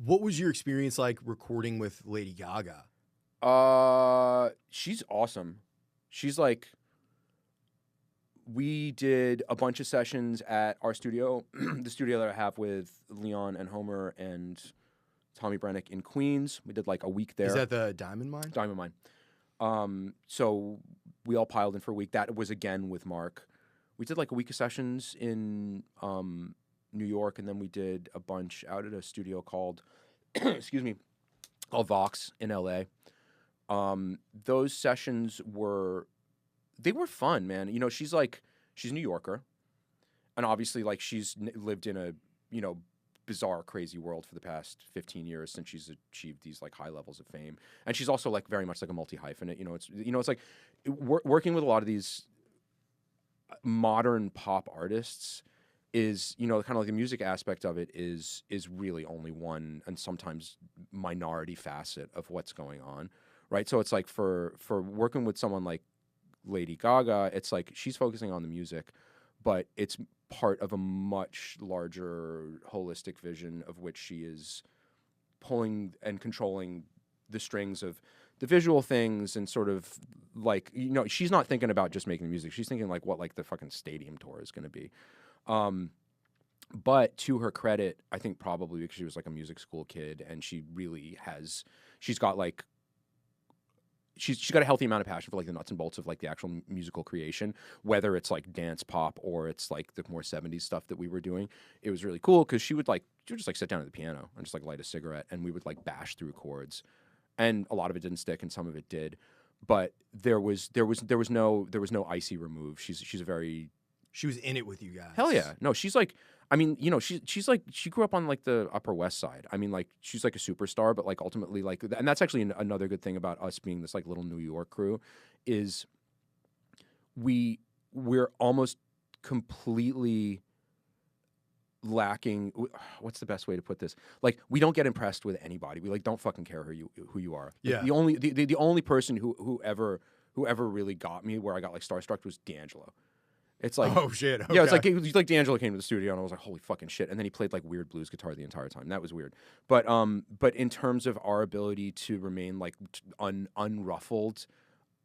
What was your experience like recording with Lady Gaga? She's awesome. She's like, we did a bunch of sessions at our studio, the studio that I have with Leon and Homer and Tommy Brennick in Queens. We did like a week there. Is that the Diamond Mine? Diamond Mine. So we all piled in for a week. That was again with Mark. We did like a week of sessions in New York, and then we did a bunch out at a studio called, excuse me, called Vox in LA. Those sessions were fun, man. You know, she's a New Yorker, and obviously like she's lived in a, you know, bizarre, crazy world for the past 15 years since she's achieved these like high levels of fame. And she's also like very much like a multi-hyphenate. It's like working with a lot of these modern pop artists is, you know, kind of like the music aspect of it is really only one and sometimes minority facet of what's going on, right? So it's like for working with someone like Lady Gaga, it's like she's focusing on the music, but it's part of a much larger holistic vision of which she is pulling and controlling the strings of the visual things and sort of like, you know, she's not thinking about just making the music. She's thinking like what like the fucking stadium tour is going to be. But to her credit, I think probably because she was like a music school kid and she's got like, she's got a healthy amount of passion for like the nuts and bolts of like the actual musical creation, whether it's like dance pop or it's like the more 70s stuff that we were doing. It was really cool because she would just like sit down at the piano and just like light a cigarette and we would like bash through chords, and a lot of it didn't stick and some of it did, but there was no icy remove. She was in it with you guys. Hell yeah. No, she's like, I mean, you know, she's like, she grew up on like the Upper West Side. I mean, like, she's like a superstar, but like ultimately, like, and that's actually another good thing about us being this like little New York crew is we're almost completely lacking. What's the best way to put this? Like, we don't get impressed with anybody. We like don't fucking care who you are. Like, Yeah. The only person who ever really got me where I got like starstruck was D'Angelo. It's like, oh shit, okay. Yeah, it's like D'Angelo came to the studio and I was like, holy fucking shit. And then he played like weird blues guitar the entire time. That was weird. But in terms of our ability to remain like unruffled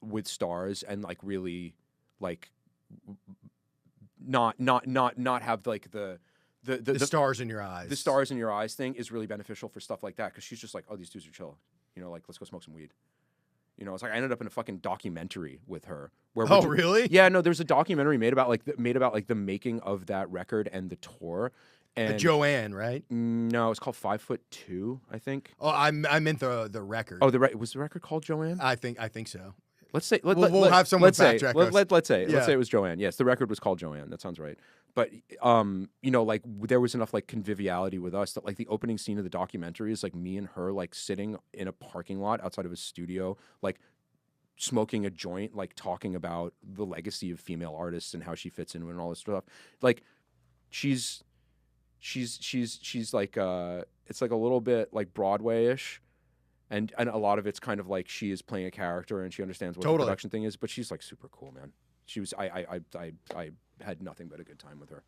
with stars and like really like not have like the stars in your eyes. The stars in your eyes thing is really beneficial for stuff like that because she's just like, oh, these dudes are chill. You know, like, let's go smoke some weed. You know, it's like I ended up in a fucking documentary with her. Where really? Yeah, no. There's a documentary made about the making of that record and the tour. And Joanne, right? No, it's called 5'2", I think. Oh, I meant the record. Oh, was the record called Joanne? I think so. Let's say we'll have someone fact check us. Let's say it was Joanne. Yes, the record was called Joanne. That sounds right. But you know, like there was enough like conviviality with us that like the opening scene of the documentary is like me and her like sitting in a parking lot outside of a studio, like smoking a joint, like talking about the legacy of female artists and how she fits in and all this stuff. Like she's like it's like a little bit like Broadway-ish. And a lot of it's kind of like she is playing a character and she understands what the production thing is, but she's like super cool, man. She was I had nothing but a good time with her.